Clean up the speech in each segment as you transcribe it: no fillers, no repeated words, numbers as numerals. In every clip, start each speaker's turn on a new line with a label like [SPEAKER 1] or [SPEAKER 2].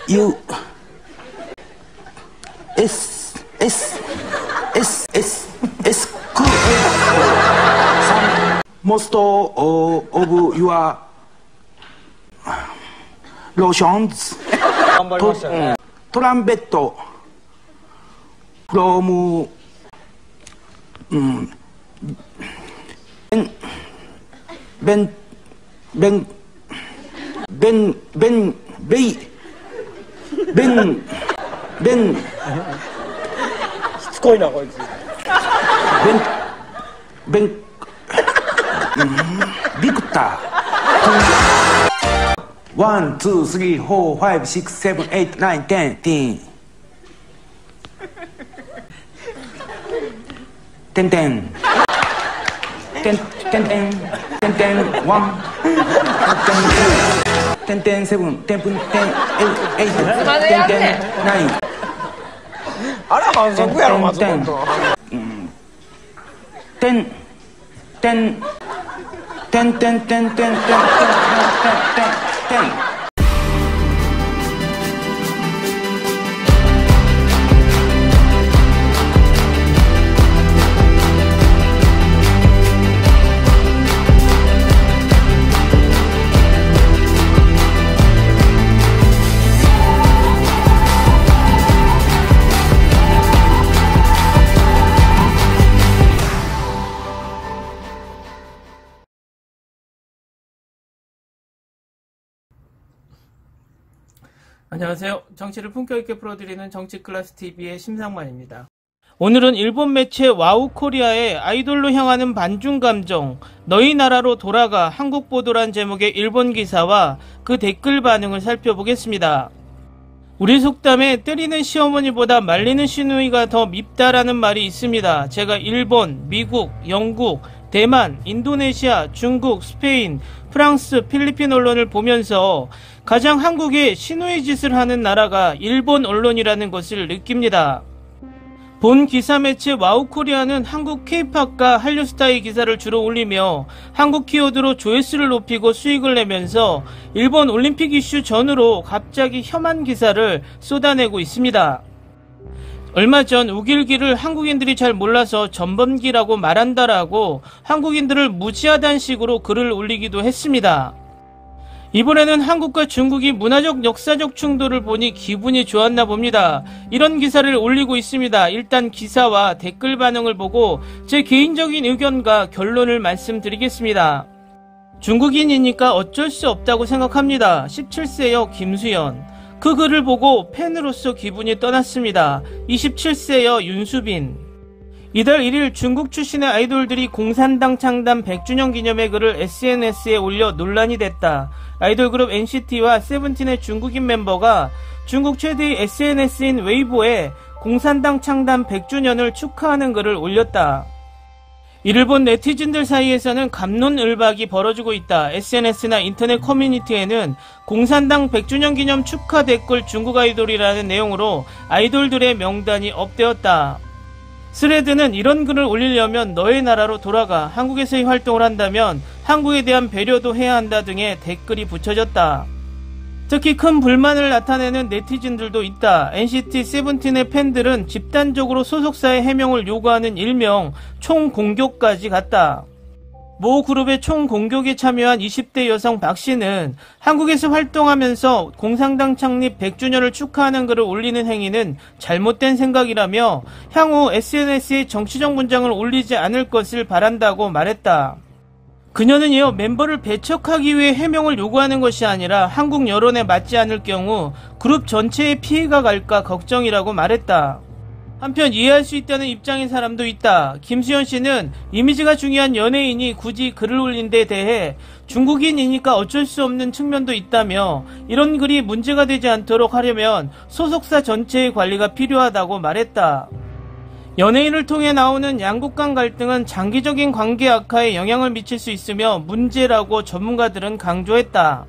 [SPEAKER 1] U S S S S S Q Most of your lotions trumpet from Ben
[SPEAKER 2] しつこいなこいつ。
[SPEAKER 1] ビクター 1, 2, 3, 4, 5, 6, 7, 8, 9, 10, 10 10 10 10 10 10 10 1 10 10 7 10 10 8 10 10 9
[SPEAKER 2] あれ反則やろ松本。
[SPEAKER 1] 10 10 10 10 10 10 10 10 10 10안녕하세요.
[SPEAKER 3] 정치를 품격 있게 풀어드리는 정치클래스TV의 심상만입니다. 오늘은 일본 매체 와우코리아의 아이돌로 향하는 반중 감정, 너희 나라로 돌아가 한국 보도란 제목의 일본 기사와 그 댓글 반응을 살펴보겠습니다. 우리 속담에 때리는 시어머니보다 말리는 시누이가 더 밉다라는 말이 있습니다. 제가 일본, 미국, 영국, 대만, 인도네시아, 중국, 스페인, 프랑스, 필리핀 언론을 보면서 가장 한국에 시누이 짓을 하는 나라가 일본 언론이라는 것을 느낍니다. 본 기사 매체 와우코리아는 한국 K-팝과 한류 스타의 기사를 주로 올리며 한국 키워드로 조회수를 높이고 수익을 내면서 일본 올림픽 이슈 전후로 갑자기 혐한 기사를 쏟아내고 있습니다. 얼마 전 우길기를 한국인들이 잘 몰라서 전범기라고 말한다라고 한국인들을 무시하다는 식으로 글을 올리기도 했습니다. 이번에는 한국과 중국이 문화적 역사적 충돌을 보니 기분이 좋았나 봅니다. 이런 기사를 올리고 있습니다. 일단 기사와 댓글 반응을 보고 제 개인적인 의견과 결론을 말씀드리겠습니다. 중국인이니까 어쩔 수 없다고 생각합니다. 17세여 김수연. 그 글을 보고 팬으로서 기분이 떠났습니다. 27세여 윤수빈. 이달 1일 중국 출신의 아이돌들이 공산당 창단 100주년 기념의 글을 SNS에 올려 논란이 됐다. 아이돌 그룹 NCT와 세븐틴의 중국인 멤버가 중국 최대의 SNS인 웨이보에 공산당 창단 100주년을 축하하는 글을 올렸다. 이를 본 네티즌들 사이에서는 갑론을박이 벌어지고 있다. SNS나 인터넷 커뮤니티에는 공산당 100주년 기념 축하 댓글 중국 아이돌이라는 내용으로 아이돌들의 명단이 업되었다. 스레드는 이런 글을 올리려면 너의 나라로 돌아가 한국에서의 활동을 한다면 한국에 대한 배려도 해야 한다 등의 댓글이 붙여졌다. 특히 큰 불만을 나타내는 네티즌들도 있다. NCT 세븐틴의 팬들은 집단적으로 소속사의 해명을 요구하는 일명 총공격까지 갔다. 모 그룹의 총공격에 참여한 20대 여성 박씨는 한국에서 활동하면서 공산당 창립 100주년을 축하하는 글을 올리는 행위는 잘못된 생각이라며 향후 SNS에 정치적 문장을 올리지 않을 것을 바란다고 말했다. 그녀는 이어 멤버를 배척하기 위해 해명을 요구하는 것이 아니라 한국 여론에 맞지 않을 경우 그룹 전체에 피해가 갈까 걱정이라고 말했다. 한편 이해할 수 있다는 입장의 사람도 있다. 김수현 씨는 이미지가 중요한 연예인이 굳이 글을 올린 데 대해 중국인이니까 어쩔 수 없는 측면도 있다며 이런 글이 문제가 되지 않도록 하려면 소속사 전체의 관리가 필요하다고 말했다. 연예인을 통해 나오는 양국 간 갈등은 장기적인 관계 악화에 영향을 미칠 수 있으며 문제라고 전문가들은 강조했다.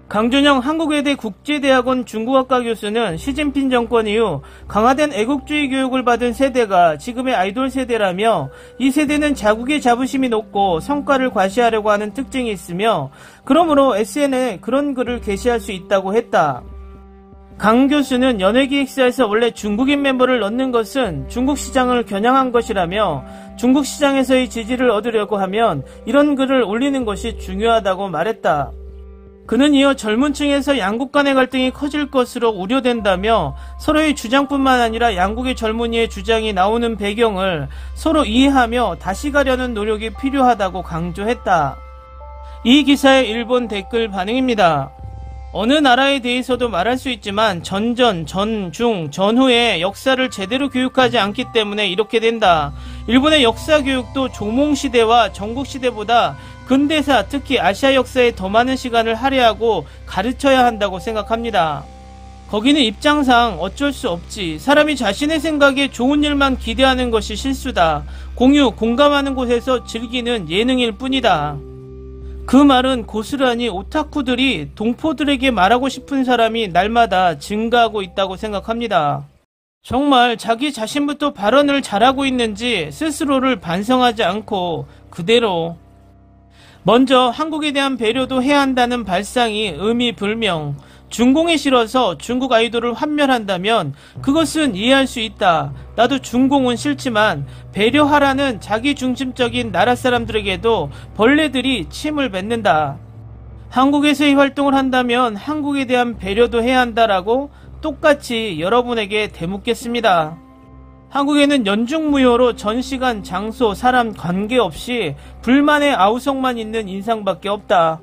[SPEAKER 3] 강준영 한국외대 국제대학원 중국학과 교수는 시진핑 정권 이후 강화된 애국주의 교육을 받은 세대가 지금의 아이돌 세대라며 이 세대는 자국의 자부심이 높고 성과를 과시하려고 하는 특징이 있으며 그러므로 SNS에 그런 글을 게시할 수 있다고 했다. 강 교수는 연예기획사에서 원래 중국인 멤버를 넣는 것은 중국 시장을 겨냥한 것이라며 중국 시장에서의 지지를 얻으려고 하면 이런 글을 올리는 것이 중요하다고 말했다. 그는 이어 젊은 층에서 양국 간의 갈등이 커질 것으로 우려된다며 서로의 주장뿐만 아니라 양국의 젊은이의 주장이 나오는 배경을 서로 이해하며 다시 가려는 노력이 필요하다고 강조했다. 이 기사의 일본 댓글 반응입니다. 어느 나라에 대해서도 말할 수 있지만 전전, 전중, 전후의 역사를 제대로 교육하지 않기 때문에 이렇게 된다. 일본의 역사 교육도 조몽시대와 전국시대보다 근대사, 특히 아시아 역사에 더 많은 시간을 할애하고 가르쳐야 한다고 생각합니다. 거기는 입장상 어쩔 수 없지. 사람이 자신의 생각에 좋은 일만 기대하는 것이 실수다. 공유, 공감하는 곳에서 즐기는 예능일 뿐이다. 그 말은 고스란히 오타쿠들이 동포들에게 말하고 싶은 사람이 날마다 증가하고 있다고 생각합니다. 정말 자기 자신부터 발언을 잘하고 있는지 스스로를 반성하지 않고 그대로. 먼저 한국에 대한 배려도 해야 한다는 발상이 의미불명. 중공이 싫어서 중국 아이돌을 환멸한다면 그것은 이해할 수 있다. 나도 중공은 싫지만 배려하라는 자기중심적인 나라 사람들에게도 벌레들이 침을 뱉는다. 한국에서의 활동을 한다면 한국에 대한 배려도 해야 한다라고 똑같이 여러분에게 되묻겠습니다. 한국에는 연중무효로 전시간, 장소, 사람 관계없이 불만의 아우성만 있는 인상밖에 없다.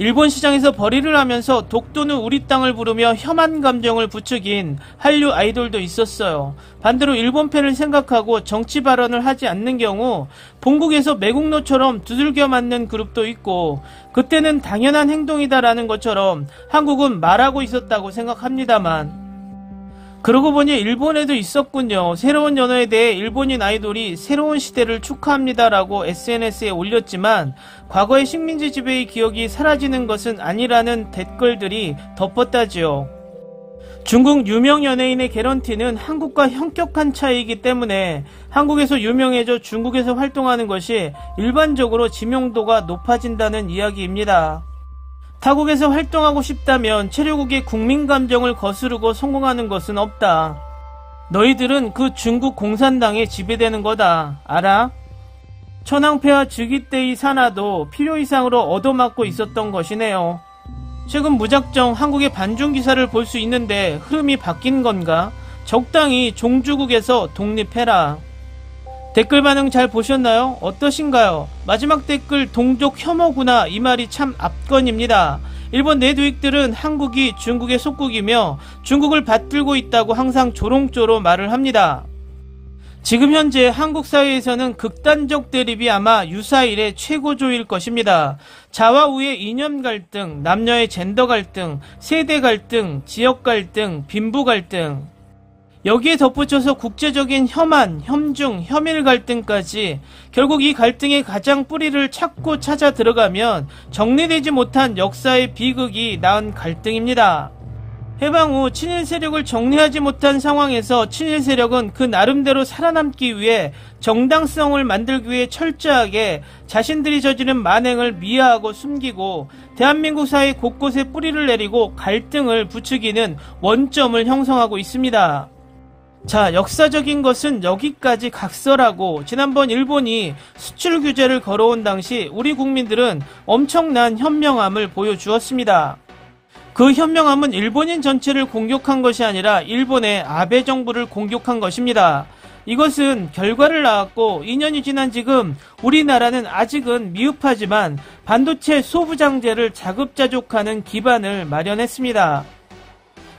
[SPEAKER 3] 일본 시장에서 벌이를 하면서 독도는 우리 땅을 부르며 혐한 감정을 부추긴 한류 아이돌도 있었어요. 반대로 일본팬을 생각하고 정치 발언을 하지 않는 경우 본국에서 매국노처럼 두들겨 맞는 그룹도 있고 그때는 당연한 행동이다라는 것처럼 한국은 말하고 있었다고 생각합니다만 그러고 보니 일본에도 있었군요. 새로운 연어에 대해 일본인 아이돌이 새로운 시대를 축하합니다라고 SNS에 올렸지만 과거의 식민지 지배의 기억이 사라지는 것은 아니라는 댓글들이 덮었다지요. 중국 유명 연예인의 개런티는 한국과 현격한 차이이기 때문에 한국에서 유명해져 중국에서 활동하는 것이 일반적으로 지명도가 높아진다는 이야기입니다. 타국에서 활동하고 싶다면 체류국의 국민 감정을 거스르고 성공하는 것은 없다. 너희들은 그 중국 공산당에 지배되는 거다. 알아? 천황폐하 즉위 때의 산하도 필요 이상으로 얻어맞고 있었던 것이네요. 최근 무작정 한국의 반중 기사를 볼 수 있는데 흐름이 바뀐 건가? 적당히 종주국에서 독립해라. 댓글 반응 잘 보셨나요? 어떠신가요? 마지막 댓글 동족 혐오구나 이 말이 참 압권입니다. 일본 내두익들은 한국이 중국의 속국이며 중국을 받들고 있다고 항상 조롱조로 말을 합니다. 지금 현재 한국 사회에서는 극단적 대립이 아마 유사일의 최고조일 것입니다. 자와 우의 이념 갈등, 남녀의 젠더 갈등, 세대 갈등, 지역 갈등, 빈부 갈등 여기에 덧붙여서 국제적인 혐한, 혐중, 혐일 갈등까지 결국 이 갈등의 가장 뿌리를 찾고 찾아 들어가면 정리되지 못한 역사의 비극이 낳은 갈등입니다. 해방 후 친일 세력을 정리하지 못한 상황에서 친일 세력은 그 나름대로 살아남기 위해 정당성을 만들기 위해 철저하게 자신들이 저지른 만행을 미화하고 숨기고 대한민국 사회 곳곳에 뿌리를 내리고 갈등을 부추기는 원점을 형성하고 있습니다. 자, 역사적인 것은 여기까지 각설하고 지난번 일본이 수출 규제를 걸어온 당시 우리 국민들은 엄청난 현명함을 보여주었습니다. 그 현명함은 일본인 전체를 공격한 것이 아니라 일본의 아베 정부를 공격한 것입니다. 이것은 결과를 낳았고 2년이 지난 지금 우리나라는 아직은 미흡하지만 반도체 소부장제를 자급자족하는 기반을 마련했습니다.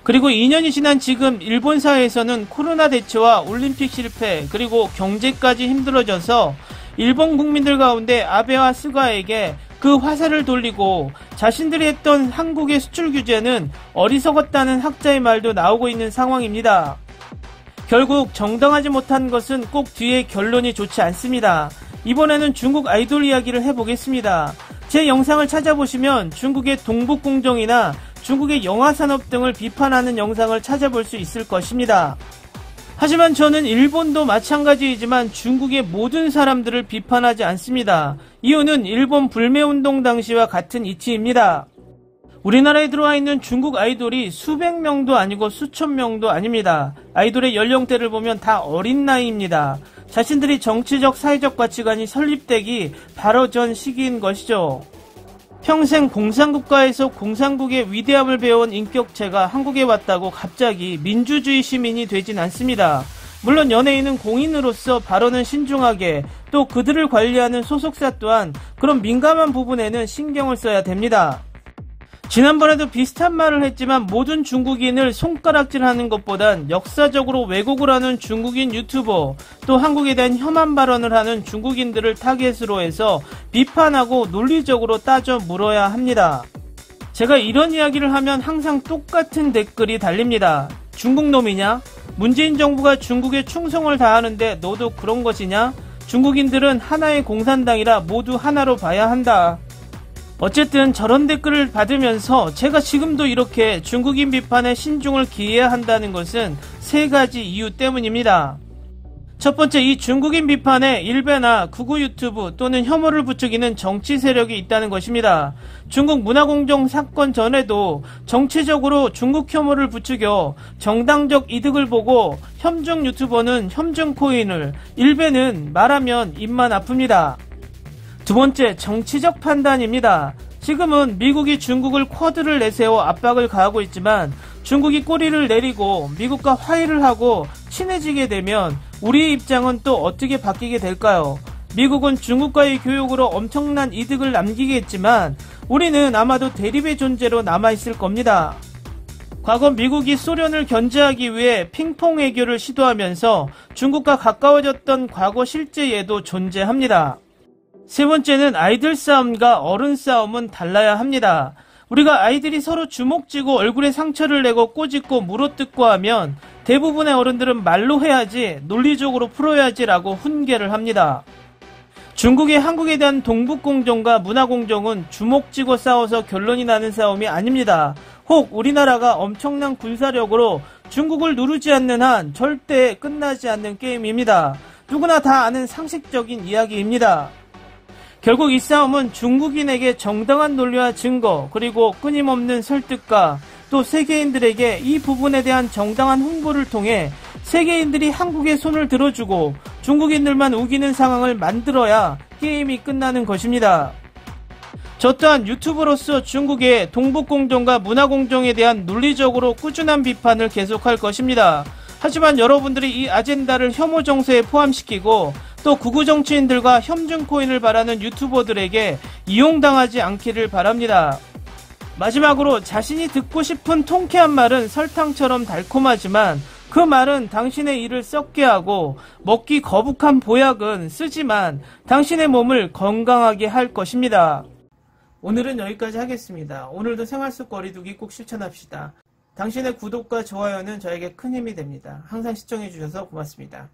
[SPEAKER 3] 그리고 2년이 지난 지금 일본 사회에서는 코로나 대처와 올림픽 실패 그리고 경제까지 힘들어져서 일본 국민들 가운데 아베와 스가에게 그 화살을 돌리고 자신들이 했던 한국의 수출 규제는 어리석었다는 학자의 말도 나오고 있는 상황입니다. 결국 정당하지 못한 것은 꼭 뒤에 결론이 좋지 않습니다. 이번에는 중국 아이돌 이야기를 해보겠습니다. 제 영상을 찾아보시면 중국의 동북공정이나 중국의 영화산업 등을 비판하는 영상을 찾아볼 수 있을 것입니다. 하지만 저는 일본도 마찬가지이지만 중국의 모든 사람들을 비판하지 않습니다. 이유는 일본 불매운동 당시와 같은 이치입니다. 우리나라에 들어와 있는 중국 아이돌이 수백 명도 아니고 수천 명도 아닙니다. 아이돌의 연령대를 보면 다 어린 나이입니다. 자신들이 정치적 사회적 가치관이 설립되기 바로 전 시기인 것이죠. 평생 공산국가에서 공산국의 위대함을 배워온 인격체가 한국에 왔다고 갑자기 민주주의 시민이 되진 않습니다. 물론 연예인은 공인으로서 발언은 신중하게, 또 그들을 관리하는 소속사 또한 그런 민감한 부분에는 신경을 써야 됩니다. 지난번에도 비슷한 말을 했지만 모든 중국인을 손가락질하는 것보단 역사적으로 왜곡을 하는 중국인 유튜버, 또 한국에 대한 혐한 발언을 하는 중국인들을 타겟으로 해서 비판하고 논리적으로 따져 물어야 합니다. 제가 이런 이야기를 하면 항상 똑같은 댓글이 달립니다. 중국놈이냐? 문재인 정부가 중국에 충성을 다하는데 너도 그런 것이냐? 중국인들은 하나의 공산당이라 모두 하나로 봐야 한다. 어쨌든 저런 댓글을 받으면서 제가 지금도 이렇게 중국인 비판에 신중을 기해야 한다는 것은 세 가지 이유 때문입니다. 첫 번째, 이 중국인 비판에 일베나 극우 유튜브 또는 혐오를 부추기는 정치 세력이 있다는 것입니다. 중국 문화공정 사건 전에도 정치적으로 중국 혐오를 부추겨 정당적 이득을 보고 혐중 유튜버는 혐중 코인을, 일베는 말하면 입만 아픕니다. 두 번째, 정치적 판단입니다. 지금은 미국이 중국을 쿼드를 내세워 압박을 가하고 있지만 중국이 꼬리를 내리고 미국과 화해를 하고 친해지게 되면 우리의 입장은 또 어떻게 바뀌게 될까요? 미국은 중국과의 교역으로 엄청난 이득을 남기겠지만 우리는 아마도 대립의 존재로 남아있을 겁니다. 과거 미국이 소련을 견제하기 위해 핑퐁 외교를 시도하면서 중국과 가까워졌던 과거 실제 예도 존재합니다. 세 번째는 아이들 싸움과 어른 싸움은 달라야 합니다. 우리가 아이들이 서로 주먹쥐고 얼굴에 상처를 내고 꼬집고 물어뜯고 하면 대부분의 어른들은 말로 해야지, 논리적으로 풀어야지 라고 훈계를 합니다. 중국의 한국에 대한 동북공정과 문화공정은 주먹쥐고 싸워서 결론이 나는 싸움이 아닙니다. 혹 우리나라가 엄청난 군사력으로 중국을 누르지 않는 한 절대 끝나지 않는 게임입니다. 누구나 다 아는 상식적인 이야기입니다. 결국 이 싸움은 중국인에게 정당한 논리와 증거, 그리고 끊임없는 설득과 또 세계인들에게 이 부분에 대한 정당한 홍보를 통해 세계인들이 한국의 손을 들어주고 중국인들만 우기는 상황을 만들어야 게임이 끝나는 것입니다. 저 또한 유튜버로서 중국의 동북공정과 문화공정에 대한 논리적으로 꾸준한 비판을 계속할 것입니다. 하지만 여러분들이 이 아젠다를 혐오 정세에 포함시키고 또 극우 정치인들과 혐중 코인을 바라는 유튜버들에게 이용당하지 않기를 바랍니다. 마지막으로, 자신이 듣고 싶은 통쾌한 말은 설탕처럼 달콤하지만 그 말은 당신의 이를 썩게 하고 먹기 거북한 보약은 쓰지만 당신의 몸을 건강하게 할 것입니다. 오늘은 여기까지 하겠습니다. 오늘도 생활 속 거리두기 꼭 실천합시다. 당신의 구독과 좋아요는 저에게 큰 힘이 됩니다. 항상 시청해주셔서 고맙습니다.